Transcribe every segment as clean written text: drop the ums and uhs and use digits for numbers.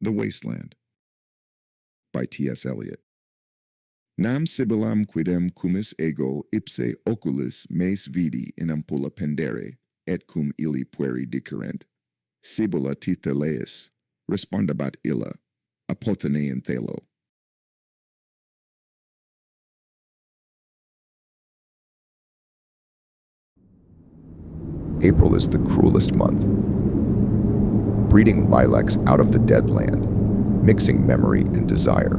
The Wasteland by T.S. Eliot. Nam sibilam quidem cumis ego ipse oculis meis vidi in ampulla pendere, et cum illi pueri dicerent, sibula titheleis, respondabat illa, apothenein thelo. April is the cruelest month, breeding lilacs out of the dead land, mixing memory and desire,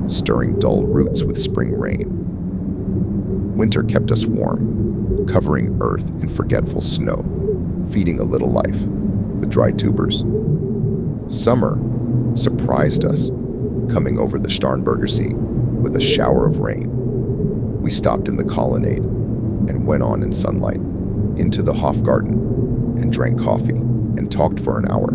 stirring dull roots with spring rain. Winter kept us warm, covering earth in forgetful snow, feeding a little life, the dry tubers. Summer surprised us, coming over the Starnberger Sea with a shower of rain. We stopped in the colonnade and went on in sunlight, into the Hofgarten, and drank coffee and talked for an hour.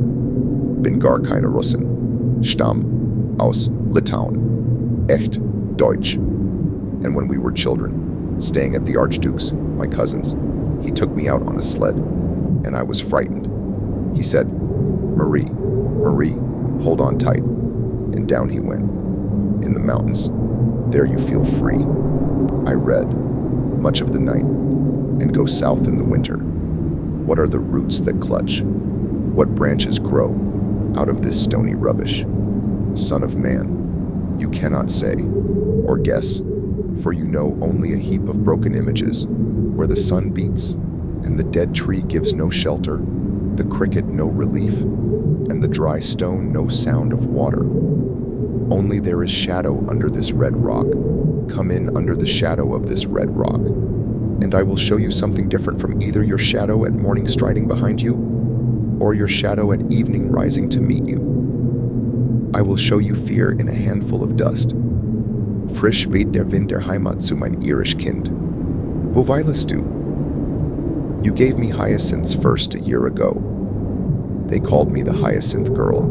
Bin gar keine Russen, Stamm aus Litauen, echt Deutsch. And when we were children, staying at the Archduke's, my cousin's, he took me out on a sled, and I was frightened. He said, Marie, Marie, hold on tight. And down he went. In the mountains, there you feel free. I read much of the night and go south in the winter. What are the roots that clutch? What branches grow out of this stony rubbish? Son of man, you cannot say or guess, for you know only a heap of broken images where the sun beats and the dead tree gives no shelter, the cricket no relief, and the dry stone no sound of water. Only there is shadow under this red rock. Come in under the shadow of this red rock, and I will show you something different from either your shadow at morning striding behind you, or your shadow at evening rising to meet you. I will show you fear in a handful of dust. Frisch weht der Wind der Heimat zu mein irisch Kind. Wo weilest du? You gave me hyacinths first a year ago. They called me the hyacinth girl.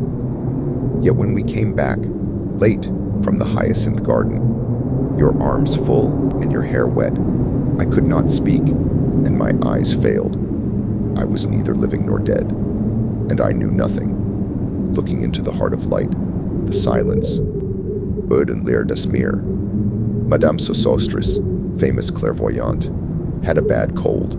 Yet when we came back, late from the hyacinth garden, your arms full and your hair wet, I could not speak, and my eyes failed. I was neither living nor dead, and I knew nothing. Looking into the heart of light, the silence. Öden leer das Meer. Madame Sosostris, famous clairvoyante, had a bad cold,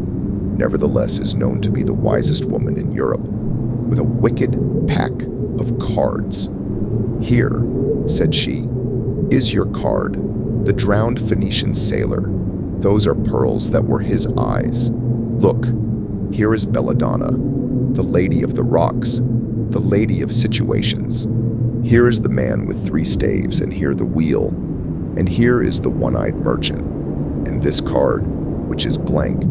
nevertheless is known to be the wisest woman in Europe, with a wicked pack of cards. Here, said she, is your card, the drowned Phoenician sailor. Those are pearls that were his eyes. Look, here is Belladonna, the lady of the rocks, the lady of situations. Here is the man with 3 staves, and here the wheel, and here is the one-eyed merchant. And this card, which is blank,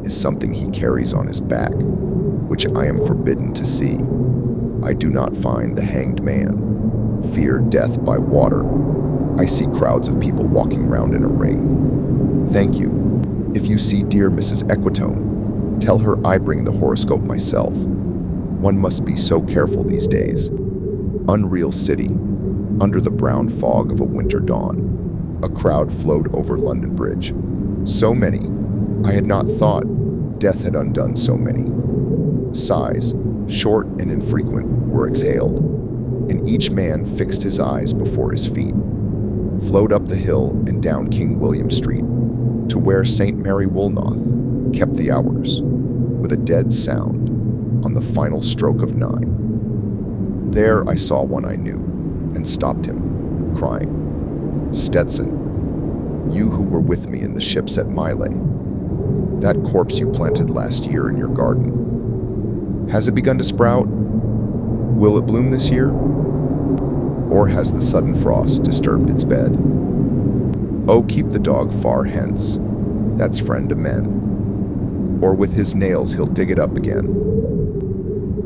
is something he carries on his back, which I am forbidden to see. I do not find the hanged man, fear death by water. I see crowds of people walking round in a ring. Thank you. If you see dear Mrs. Equitone, tell her I bring the horoscope myself. One must be so careful these days. Unreal city, under the brown fog of a winter dawn. A crowd flowed over London Bridge. So many, I had not thought death had undone so many. Sighs, short and infrequent, were exhaled, and each man fixed his eyes before his feet, flowed up the hill and down King William Street, to where St. Mary Woolnoth kept the hours, with a dead sound, on the final stroke of 9. There I saw one I knew, and stopped him, crying, Stetson, you who were with me in the ships at Mile, that corpse you planted last year in your garden, has it begun to sprout? Will it bloom this year? Or has the sudden frost disturbed its bed? Oh, keep the dog far hence, that's friend to men, or with his nails he'll dig it up again.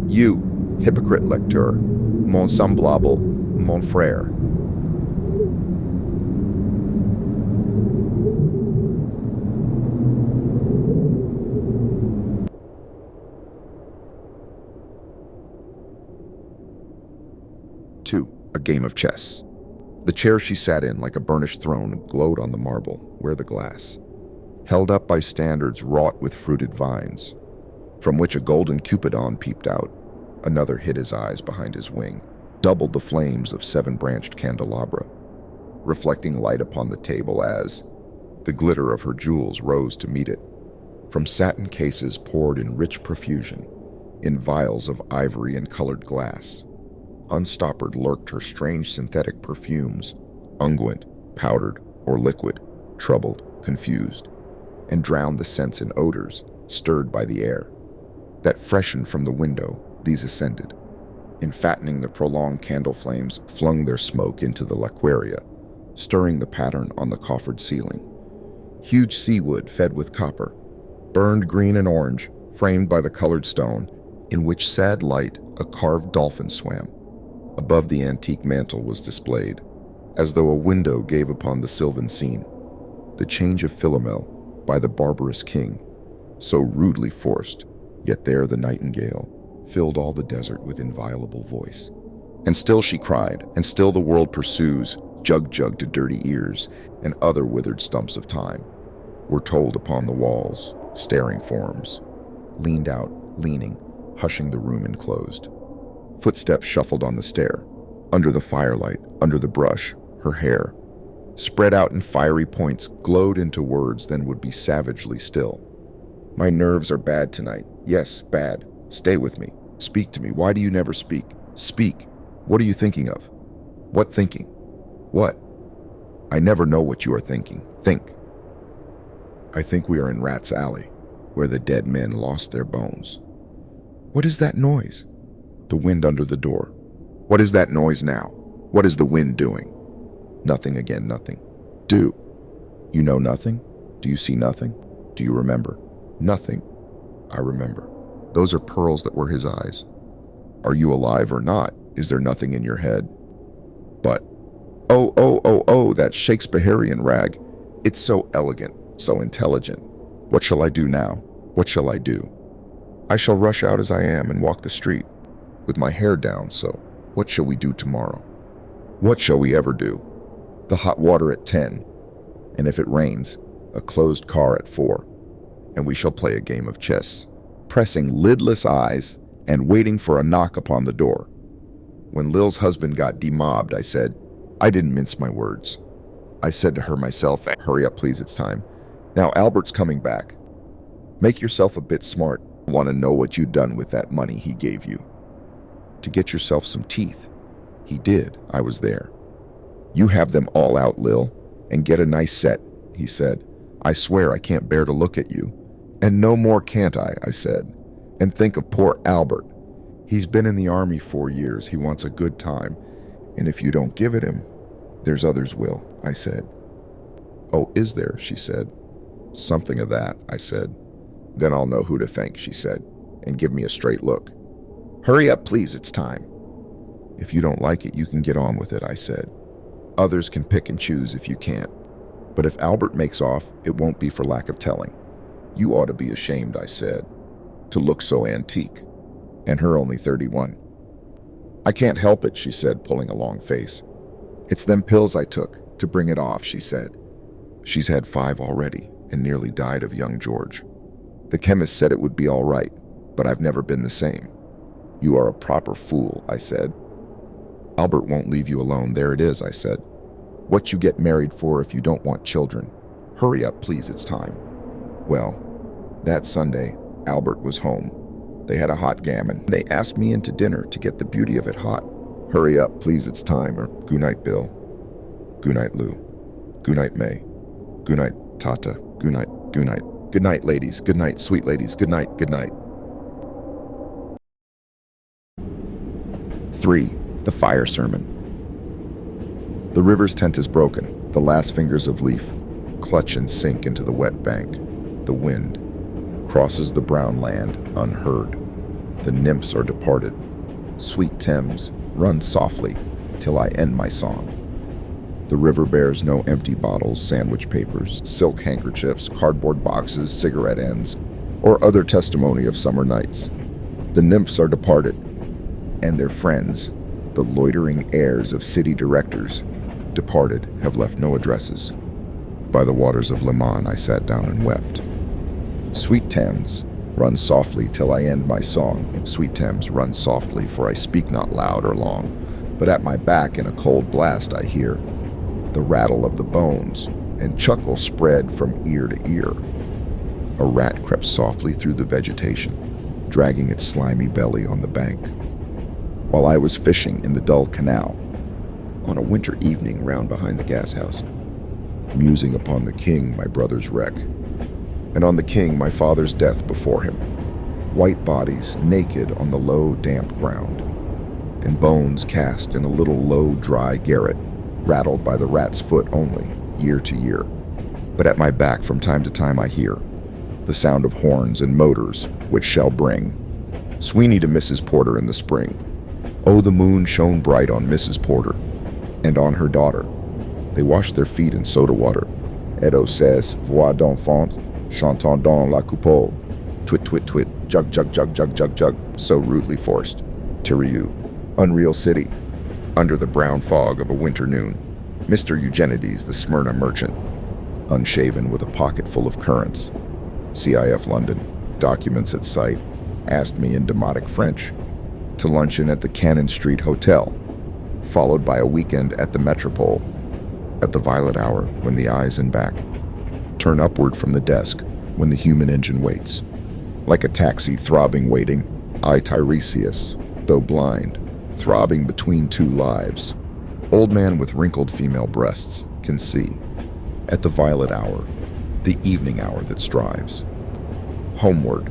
You, hypocrite lecteur, mon semblable, mon frère. A game of chess. The chair she sat in, like a burnished throne, glowed on the marble, where the glass, held up by standards wrought with fruited vines, from which a golden cupidon peeped out. Another hid his eyes behind his wing. doubled the flames of 7-branched candelabra, reflecting light upon the table as the glitter of her jewels rose to meet it. From satin cases poured in rich profusion, in vials of ivory and colored glass, unstoppered lurked her strange synthetic perfumes, unguent, powdered, or liquid, troubled, confused, and drowned the scents and odors stirred by the air that freshened from the window. These ascended, and fattening the prolonged candle flames, flung their smoke into the laquaria, stirring the pattern on the coffered ceiling. Huge seawood fed with copper, burned green and orange, framed by the colored stone, in which sad light a carved dolphin swam. Above the antique mantel was displayed, as though a window gave upon the sylvan scene, the change of Philomel by the barbarous king, so rudely forced, yet there the nightingale filled all the desert with inviolable voice. And still she cried, and still the world pursues, jug to dirty ears, and other withered stumps of time were told upon the walls, staring forms, leaned out, leaning, hushing the room enclosed. Footsteps shuffled on the stair. Under the firelight, under the brush, her hair, spread out in fiery points, glowed into words, then would be savagely still. My nerves are bad tonight. Yes, bad. Stay with me. Speak to me. Why do you never speak? Speak. What are you thinking of? What thinking? What? I never know what you are thinking. Think. I think we are in Rat's Alley, where the dead men lost their bones. What is that noise? The wind under the door. What is that noise now? What is the wind doing? Nothing again, nothing. Do. You know nothing? Do you see nothing? Do you remember? Nothing. I remember. Those are pearls that were his eyes. Are you alive or not? Is there nothing in your head? But, oh, that Shakespearean rag. It's so elegant, so intelligent. What shall I do now? What shall I do? I shall rush out as I am and walk the street, with my hair down, so what shall we do tomorrow? What shall we ever do? The hot water at 10, and if it rains, a closed car at 4, and we shall play a game of chess, pressing lidless eyes and waiting for a knock upon the door. When Lil's husband got demobbed, I said, I didn't mince my words. I said to her myself, hurry up please, it's time. Now Albert's coming back. Make yourself a bit smart. Want to know what you'd done with that money he gave you. To get yourself some teeth. He did. I was there. You have them all out, Lil, and get a nice set, he said. I swear I can't bear to look at you. And no more can't I said. And think of poor Albert. He's been in the army 4 years. He wants a good time. And if you don't give it him, there's others will, I said. Oh, is there, she said. Something of that, I said. Then I'll know who to thank, she said, and give me a straight look. Hurry up, please, it's time. If you don't like it, you can get on with it, I said. Others can pick and choose if you can't. But if Albert makes off, it won't be for lack of telling. You ought to be ashamed, I said, to look so antique. And her only 31. I can't help it, she said, pulling a long face. It's them pills I took to bring it off, she said. She's had 5 already and nearly died of young George. The chemist said it would be all right, but I've never been the same. You are a proper fool, I said. Albert won't leave you alone. There it is, I said. What you get married for if you don't want children? Hurry up, please, it's time. Well, that Sunday, Albert was home. They had a hot gammon. They asked me into dinner to get the beauty of it hot. Hurry up, please, it's time. Or good night, Bill. Good night, Lou. Good night, May. Good night, Tata. Good night, good night. Good night, ladies. Good night, sweet ladies. Good night, good night. 3. The Fire Sermon. The river's tent is broken. The last fingers of leaf clutch and sink into the wet bank. The wind crosses the brown land unheard. The nymphs are departed. Sweet Thames, run softly till I end my song. The river bears no empty bottles, sandwich papers, silk handkerchiefs, cardboard boxes, cigarette ends, or other testimony of summer nights. The nymphs are departed, and their friends, the loitering heirs of city directors, departed, have left no addresses. By the waters of Leman I sat down and wept. Sweet Thames, run softly till I end my song. Sweet Thames, run softly, for I speak not loud or long. But at my back in a cold blast I hear the rattle of the bones, and chuckle spread from ear to ear. A rat crept softly through the vegetation, dragging its slimy belly on the bank, while I was fishing in the dull canal on a winter evening round behind the gas house, musing upon the king, my brother's wreck, and on the king, my father's death before him. White bodies naked on the low, damp ground, and bones cast in a little low, dry garret, rattled by the rat's foot only, year to year. But at my back from time to time I hear the sound of horns and motors, which shall bring Sweeney to Mrs. Porter in the spring. Oh, the moon shone bright on Mrs. Porter and on her daughter. They washed their feet in soda water. Edo says, voix d'enfant, chantant dans la coupole. Twit, twit, twit, jug, jug, jug, jug, jug, jug, so rudely forced. Tiriu, unreal city. Under the brown fog of a winter noon, Mr. Eugenides, the Smyrna merchant, unshaven with a pocket full of currants, CIF London, documents at sight, asked me in demotic French to luncheon at the Cannon Street Hotel, followed by a weekend at the Metropole, at the violet hour when the eyes and back turn upward from the desk when the human engine waits. Like a taxi throbbing waiting, I Tiresias, though blind, throbbing between two lives, old man with wrinkled female breasts, can see, at the violet hour, the evening hour that strives, homeward,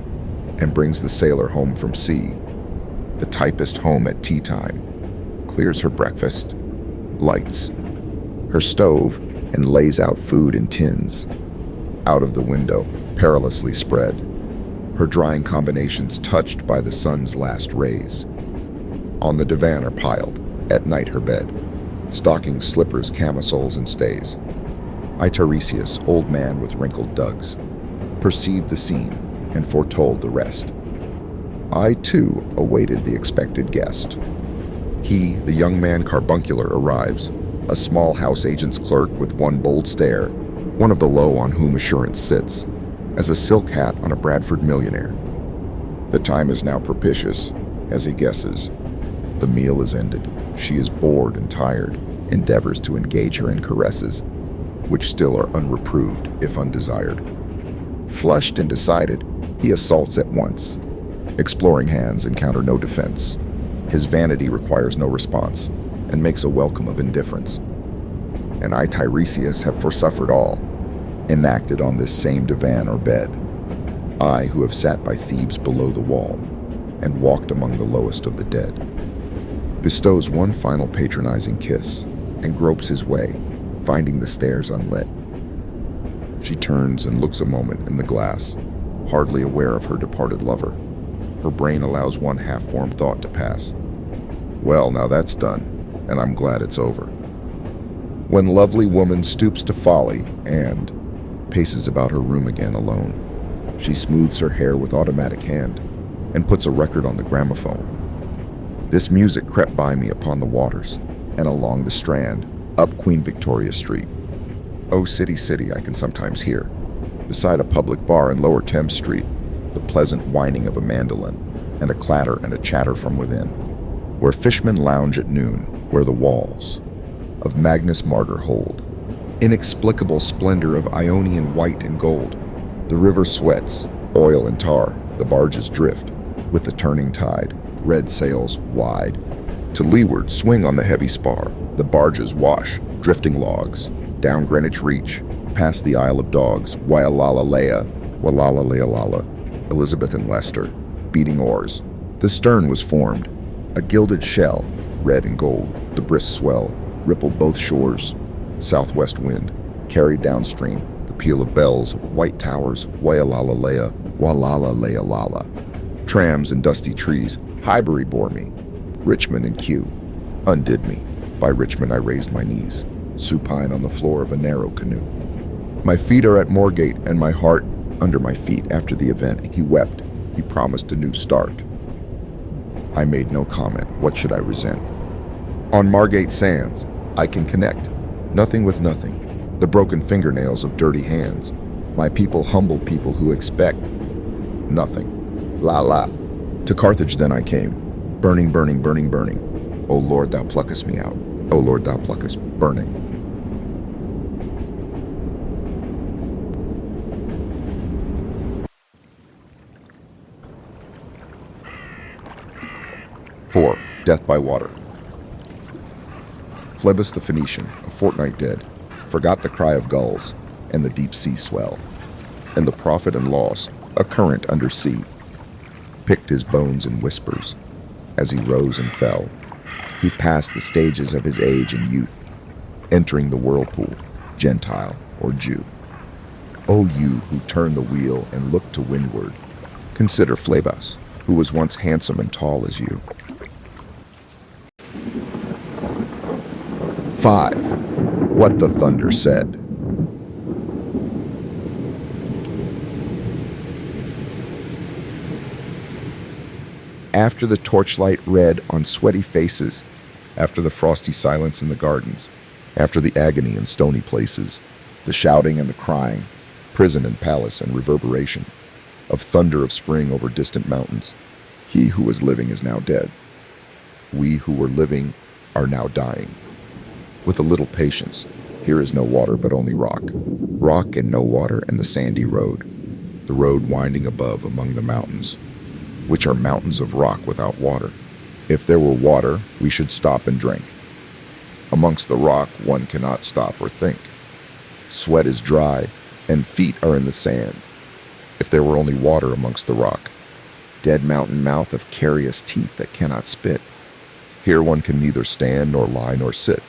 and brings the sailor home from sea, the typist home at tea time, clears her breakfast, lights her stove, and lays out food in tins, out of the window, perilously spread, her drying combinations touched by the sun's last rays. On the divan are piled, at night her bed, stockings, slippers, camisoles, and stays. I Tiresias, old man with wrinkled dugs, perceived the scene and foretold the rest. I, too, awaited the expected guest. He, the young man carbuncular, arrives, a small house agent's clerk with one bold stare, one of the low on whom assurance sits, as a silk hat on a Bradford millionaire. The time is now propitious, as he guesses. The meal is ended. She is bored and tired, endeavors to engage her in caresses, which still are unreproved if undesired. Flushed and decided, he assaults at once. Exploring hands encounter no defense. His vanity requires no response, and makes a welcome of indifference. And I, Tiresias, have forsuffered all, enacted on this same divan or bed. I, who have sat by Thebes below the wall, and walked among the lowest of the dead, bestows one final patronizing kiss, and gropes his way, finding the stairs unlit. She turns and looks a moment in the glass, hardly aware of her departed lover. Her brain allows one half-formed thought to pass. Well, now that's done, and I'm glad it's over. When lovely woman stoops to folly and paces about her room again alone, she smooths her hair with automatic hand and puts a record on the gramophone. This music crept by me upon the waters and along the Strand, up Queen Victoria Street. Oh, city, city, I can sometimes hear, beside a public bar in Lower Thames Street, the pleasant whining of a mandolin and a clatter and a chatter from within, where fishmen lounge at noon, where the walls of Magnus Martyr hold inexplicable splendor of Ionian white and gold. The river sweats, oil and tar, the barges drift with the turning tide, red sails wide. To leeward swing on the heavy spar, the barges wash, drifting logs, down Greenwich Reach, past the Isle of Dogs, Waialalalea, Walala, Elizabeth and Leicester, beating oars. The stern was formed, a gilded shell, red and gold, the brisk swell, rippled both shores. Southwest wind, carried downstream, the peal of bells, white towers, Waialalalea, Walala. Trams and dusty trees, Highbury bore me. Richmond and Kew undid me. By Richmond I raised my knees, supine on the floor of a narrow canoe. My feet are at Moorgate and my heart under my feet after the event. He wept. He promised a new start. I made no comment. What should I resent? On Margate sands, I can connect. Nothing with nothing. The broken fingernails of dirty hands. My people humble people who expect nothing. La. To Carthage then I came. Burning. O Lord, thou pluckest me out. O Lord, thou pluckest, burning. Four, death by water. Phlebas the Phoenician, a fortnight dead, forgot the cry of gulls and the deep sea swell, and the profit and loss, a current under sea, picked his bones in whispers as he rose and fell. He passed the stages of his age and youth, entering the whirlpool, Gentile or Jew. O you who turn the wheel and look to windward, consider Phlebas, who was once handsome and tall as you. 5. What the thunder said. After the torchlight red on sweaty faces, after the frosty silence in the gardens, after the agony in stony places, the shouting and the crying, prison and palace and reverberation, of thunder of spring over distant mountains, he who was living is now dead. We who were living are now dying. With a little patience, here is no water but only rock. Rock and no water and the sandy road. The road winding above among the mountains, which are mountains of rock without water. If there were water, we should stop and drink. Amongst the rock, one cannot stop or think. Sweat is dry, and feet are in the sand. If there were only water amongst the rock, dead mountain mouth of carious teeth that cannot spit. Here one can neither stand nor lie nor sit.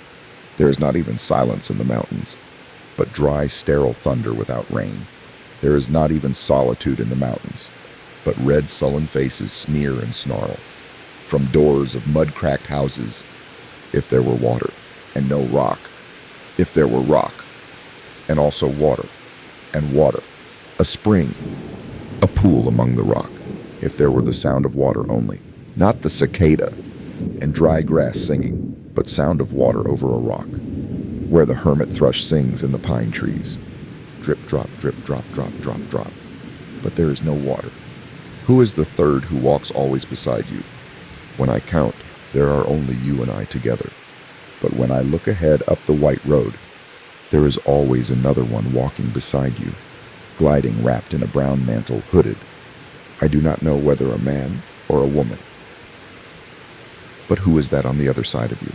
There is not even silence in the mountains, but dry, sterile thunder without rain. There is not even solitude in the mountains, but red, sullen faces sneer and snarl. From doors of mud-cracked houses, if there were water, and no rock, if there were rock, and also water, and water, a spring, a pool among the rock, if there were the sound of water only, not the cicada and dry grass singing, but sound of water over a rock, where the hermit thrush sings in the pine trees. Drip, drop, drip, drop, drop, drop, drop. But there is no water. Who is the third who walks always beside you? When I count, there are only you and I together. But when I look ahead up the white road, there is always another one walking beside you, gliding wrapped in a brown mantle, hooded. I do not know whether a man or a woman. But who is that on the other side of you?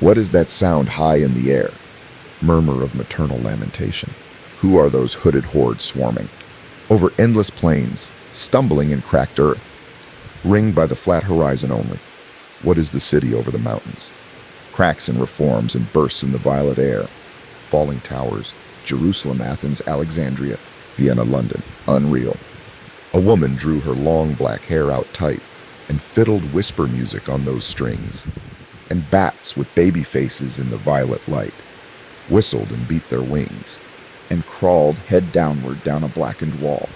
What is that sound high in the air? Murmur of maternal lamentation. Who are those hooded hordes swarming? Over endless plains, stumbling in cracked earth, ringed by the flat horizon only. What is the city over the mountains? Cracks and reforms and bursts in the violet air. Falling towers, Jerusalem, Athens, Alexandria, Vienna, London, unreal. A woman drew her long black hair out tight and fiddled whisper music on those strings, and bats with baby faces in the violet light whistled and beat their wings, and crawled head downward down a blackened wall,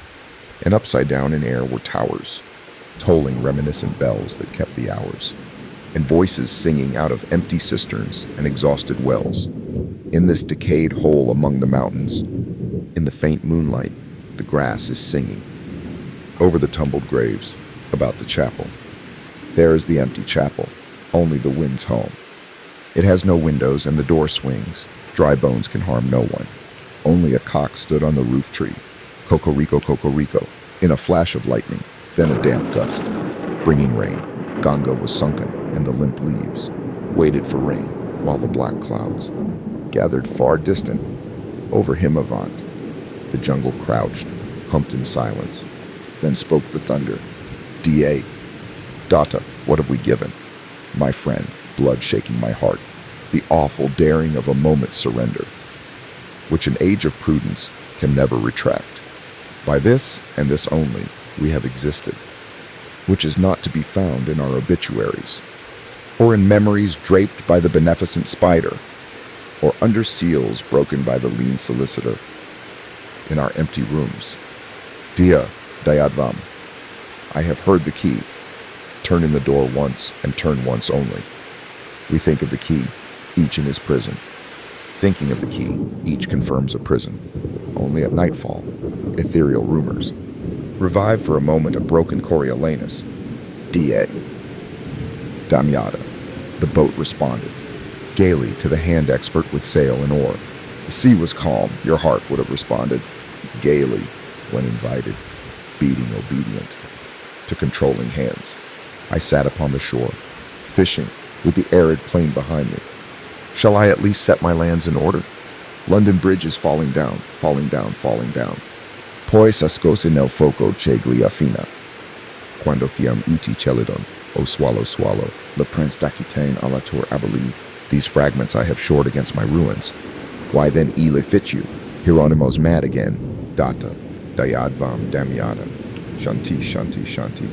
and upside down in air were towers, tolling reminiscent bells that kept the hours, and voices singing out of empty cisterns and exhausted wells. In this decayed hole among the mountains, in the faint moonlight, the grass is singing. Over the tumbled graves, about the chapel. There is the empty chapel, only the wind's home. It has no windows and the door swings. Dry bones can harm no one. Only a cock stood on the roof tree. Cocorico, cocorico, in a flash of lightning, then a damp gust, bringing rain. Ganga was sunken, and the limp leaves waited for rain, while the black clouds gathered far distant over Himavant. The jungle crouched, humped in silence. Then spoke the thunder. Da, Data, what have we given? My friend, blood shaking my heart, the awful daring of a moment's surrender, which an age of prudence can never retract. By this, and this only, we have existed, which is not to be found in our obituaries, or in memories draped by the beneficent spider, or under seals broken by the lean solicitor, in our empty rooms. Dia Dayadvam, I have heard the key. Turn in the door once, and turn once only. We think of the key, each in his prison. Thinking of the key, each confirms a prison. Only at nightfall, ethereal rumors. Revive for a moment a broken Coriolanus. Da. Damyada. The boat responded, gaily to the hand expert with sail and oar. The sea was calm, your heart would have responded, gaily, when invited, beating obedient to controlling hands. I sat upon the shore, fishing, with the arid plain behind me. Shall I at least set my lands in order? London Bridge is falling down, falling down, falling down. Poi s'ascose nel foco che glia fina. Quando fiam uti celidon, O swallow, swallow, le prince d'Aquitaine à la tour abolie. These fragments I have shored against my ruins. Why then ile fit you? Hieronymo's mad again. Data, dayadvam damiata. Shanti, shanti, shanti.